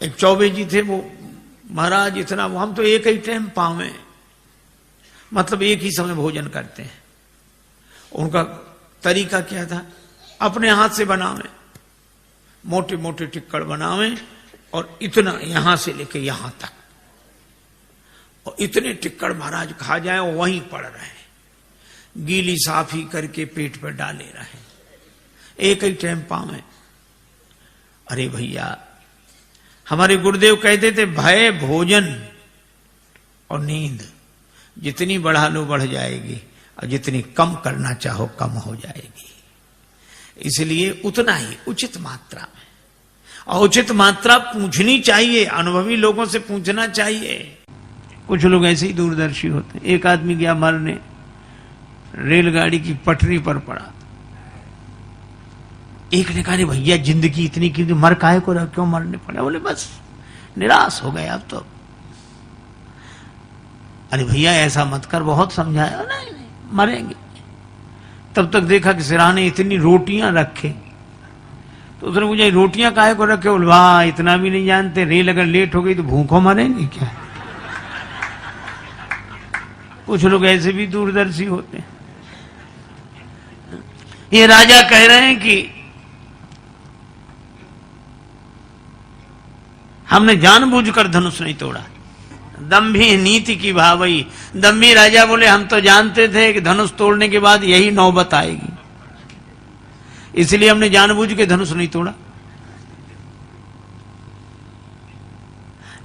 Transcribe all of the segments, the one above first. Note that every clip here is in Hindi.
एक चौबे जी थे, वो महाराज इतना हम तो एक ही टाइम पावे, मतलब एक ही समय भोजन करते हैं। उनका तरीका क्या था, अपने हाथ से बनावे, मोटे मोटे टिक्कड़ बनावे और इतना यहां से लेके यहां तक, और इतने टिक्कड़ महाराज खा जाए और वहीं पड़ रहे, गीली साफी करके पेट पर डाले रहे, एक ही टाइम पावे। अरे भैया, हमारे गुरुदेव कहते थे भय भोजन और नींद जितनी बढ़ा लो बढ़ जाएगी, और जितनी कम करना चाहो कम हो जाएगी। इसलिए उतना ही उचित मात्रा में, और उचित मात्रा पूछनी चाहिए, अनुभवी लोगों से पूछना चाहिए। कुछ लोग ऐसे ही दूरदर्शी होते हैं। एक आदमी गया मरने, रेलगाड़ी की पटरी पर पड़ा। एक ने कहा भैया जिंदगी इतनी की मर काहे को, क्यों मरने पड़ा? बोले बस निराश हो गए अब तो। अरे भैया ऐसा मत कर, बहुत समझाया। नहीं मरेंगे। तब तक देखा कि सिराने इतनी रोटियां रखे, तो उसने पूछा रोटियां काहे को रखे? बोले वाह इतना भी नहीं जानते, रेल अगर लेट हो गई तो भूखों मरेंगे क्या? कुछ लोग ऐसे भी दूरदर्शी होते हैं। ये राजा कह रहे हैं कि हमने जानबूझकर धनुष नहीं तोड़ा, दंभी नीति की भावई। दंभी राजा बोले हम तो जानते थे कि धनुष तोड़ने के बाद यही नौबत आएगी, इसलिए हमने जानबूझ के धनुष नहीं तोड़ा।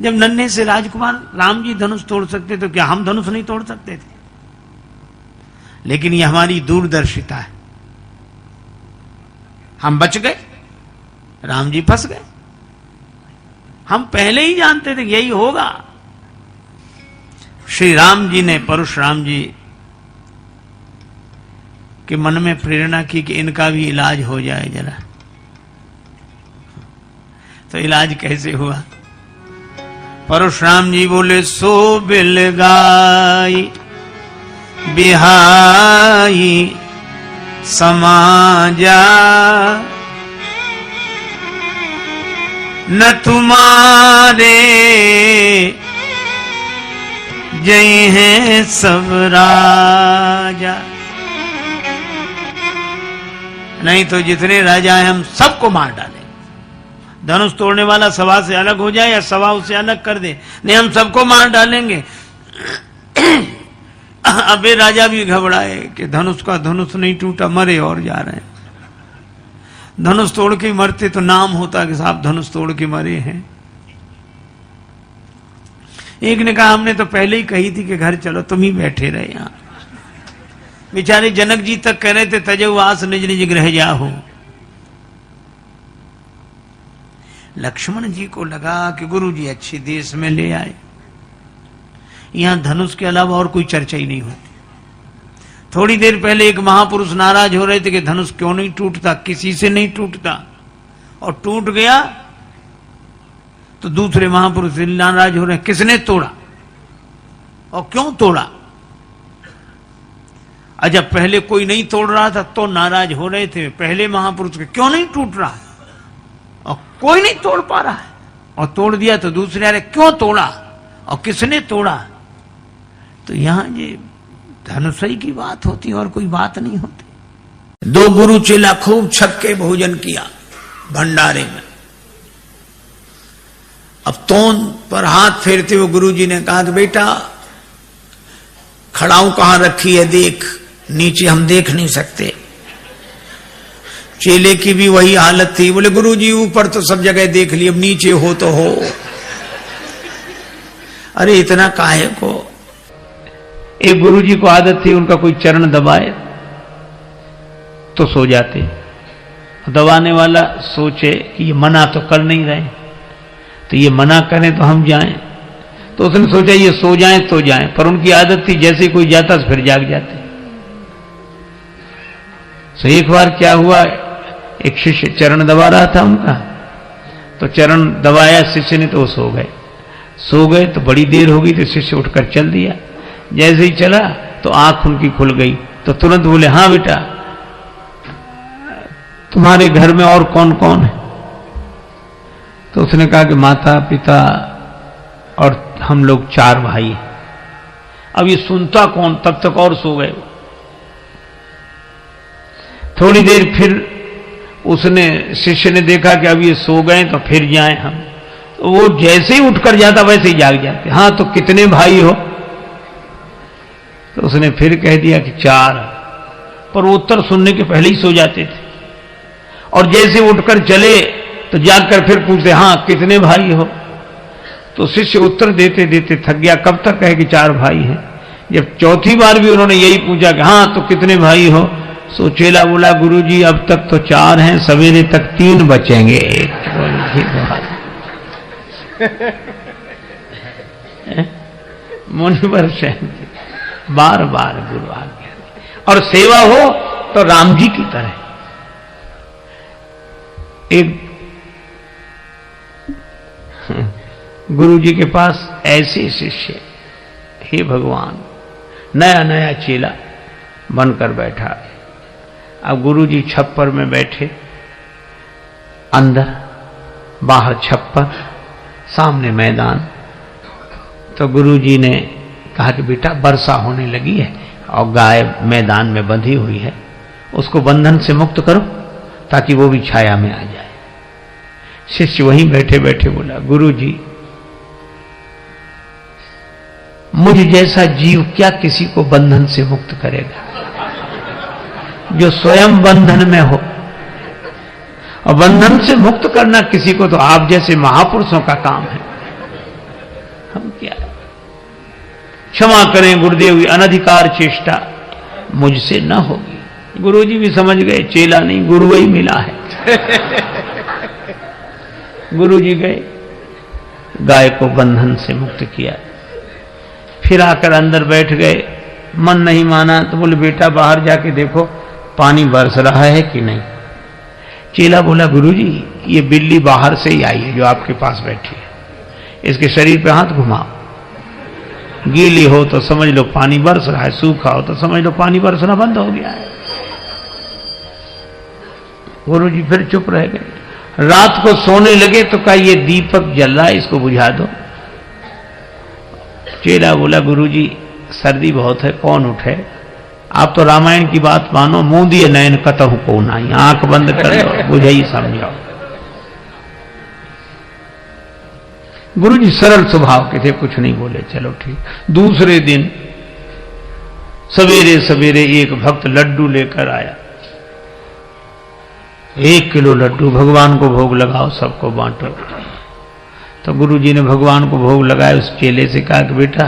जब नन्हे से राजकुमार राम जी धनुष तोड़ सकते तो क्या हम धनुष नहीं तोड़ सकते थे? लेकिन ये हमारी दूरदर्शिता है, हम बच गए, राम जी फंस गए। हम पहले ही जानते थे यही होगा। श्री राम जी ने परशुराम जी के मन में प्रेरणा की कि इनका भी इलाज हो जाए जरा। तो इलाज कैसे हुआ? परशुराम जी बोले सो बिलगाई बिहाई समाजा, न तुम्हारे जय हैं सब राजा। नहीं तो जितने राजा हैं हम सबको मार डालें। धनुष तोड़ने वाला सभा से अलग हो जाए या सभा उसे अलग कर दे, नहीं हम सबको मार डालेंगे। अब ये राजा भी घबराए कि धनुष का धनुष नहीं टूटा, मरे और जा रहे हैं। धनुष तोड़ के मरते तो नाम होता कि साहब धनुष तोड़ के मरे हैं। एक ने कहा हमने तो पहले ही कही थी कि घर चलो, तुम ही बैठे रहे यहां। बेचारे जनक जी तक कह रहे थे तजौ आस निज निज गृह जाहो। लक्ष्मण जी को लगा कि गुरु जी अच्छी देश में ले आए, यहां धनुष के अलावा और कोई चर्चा ही नहीं होती। थोड़ी देर पहले एक महापुरुष नाराज हो रहे थे कि धनुष क्यों नहीं टूटता, किसी से नहीं टूटता, और टूट गया तो दूसरे महापुरुष नाराज हो रहे हैं किसने तोड़ा और क्यों तोड़ा। जब पहले कोई नहीं तोड़ रहा था तो नाराज हो रहे थे पहले महापुरुष के, क्यों नहीं टूट रहा और कोई नहीं तोड़ पा रहा है, और तोड़ दिया तो दूसरे अरे क्यों तोड़ा और किसने तोड़ा। तो यहां ये धनुषई की बात होती और कोई बात नहीं होती। दो गुरु चेला खूब छक के भोजन किया भंडारे में। अब तोन पर हाथ फेरते हुए गुरुजी ने कहा कि बेटा खड़ाऊ कहां रखी है देख, नीचे हम देख नहीं सकते। चेले की भी वही हालत थी, बोले गुरुजी ऊपर तो सब जगह देख ली, अब नीचे हो तो हो। अरे इतना काहे को। एक गुरुजी को आदत थी उनका कोई चरण दबाए तो सो जाते, दबाने वाला सोचे कि ये मना तो कर नहीं रहे, तो ये मना करें तो हम जाएं, तो उसने सोचा ये सो जाएं तो जाएं, पर उनकी आदत थी जैसे कोई जाता तो फिर जाग जाते। तो एक बार क्या हुआ, एक शिष्य चरण दबा रहा था उनका, तो चरण दबाया शिष्य ने तो वो सो गए तो बड़ी देर हो गई तो शिष्य उठकर चल दिया। जैसे ही चला तो आंख उनकी खुल गई, तो तुरंत बोले हाँ बेटा तुम्हारे घर में और कौन कौन है। तो उसने कहा कि माता पिता और हम लोग 4 भाई हैं। अब ये सुनता कौन, तब तक और सो गए। थोड़ी देर फिर उसने शिष्य ने देखा कि अब ये सो गए तो फिर जाएं हम। तो वो जैसे ही उठकर जाता वैसे ही जाग जाते। हाँ तो कितने भाई हो? तो उसने फिर कह दिया कि 4, पर वो उत्तर सुनने के पहले ही सो जाते थे। और जैसे उठकर चले तो जागकर फिर पूछते, हाँ कितने भाई हो? तो शिष्य उत्तर देते देते थक गया, कब तक कहे कि 4 भाई हैं। जब चौथी बार भी उन्होंने यही पूछा कि हाँ तो कितने भाई हो, सो चेला बोला, गुरुजी अब तक तो 4 हैं, सवेरे तक 3 बचेंगे। मुनिवर शांति, बार बार गुरु आज्ञा। और सेवा हो तो राम जी की तरह। एक गुरु जी के पास ऐसे शिष्य, हे भगवान, नया नया चेला बनकर बैठा। अब गुरु जी छप्पर में बैठे, अंदर बाहर छप्पर, सामने मैदान। तो गुरु जी ने कहा कि बेटा वर्षा होने लगी है और गाय मैदान में बंधी हुई है, उसको बंधन से मुक्त करो ताकि वो भी छाया में आ जाए। शिष्य वहीं बैठे बैठे बोला, गुरु जी मुझ जैसा जीव क्या किसी को बंधन से मुक्त करेगा, जो स्वयं बंधन में हो। और बंधन से मुक्त करना किसी को तो आप जैसे महापुरुषों का काम है, हम क्या। क्षमा करें गुरुदेव, अनधिकार चेष्टा मुझसे न होगी। गुरुजी भी समझ गए चेला नहीं गुरु ही मिला है। गुरुजी गए, गाय को बंधन से मुक्त किया, फिर आकर अंदर बैठ गए। मन नहीं माना तो बोले, बेटा बाहर जाके देखो पानी बरस रहा है कि नहीं। चेला बोला, गुरुजी ये बिल्ली बाहर से ही आई है जो आपके पास बैठी है, इसके शरीर पे हाथ घुमाओ, गीली हो तो समझ लो पानी बरस रहा है, सूखा हो तो समझ लो पानी बरसना बंद हो गया है। गुरुजी फिर चुप रह गए। रात को सोने लगे तो कहा, ये दीपक जल रहा है, इसको बुझा दो। चेला बोला, गुरुजी सर्दी बहुत है, कौन उठे, आप तो रामायण की बात मानो, मुंह दिए नयन कतहु को नहीं, आंख बंद कर लो, बुझाई समझाओ। गुरुजी सरल स्वभाव के थे, कुछ नहीं बोले, चलो ठीक। दूसरे दिन सवेरे सवेरे एक भक्त लड्डू लेकर आया, 1 किलो लड्डू, भगवान को भोग लगाओ, सबको बांटो। तो गुरुजी ने भगवान को भोग लगाया। उस चेले से कहा कि बेटा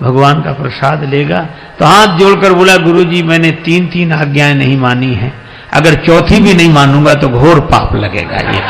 भगवान का प्रसाद लेगा? तो हाथ जोड़कर बोला, गुरुजी मैंने 3 आज्ञाएं नहीं मानी हैं, अगर चौथी भी नहीं मानूंगा तो घोर पाप लगेगा। ये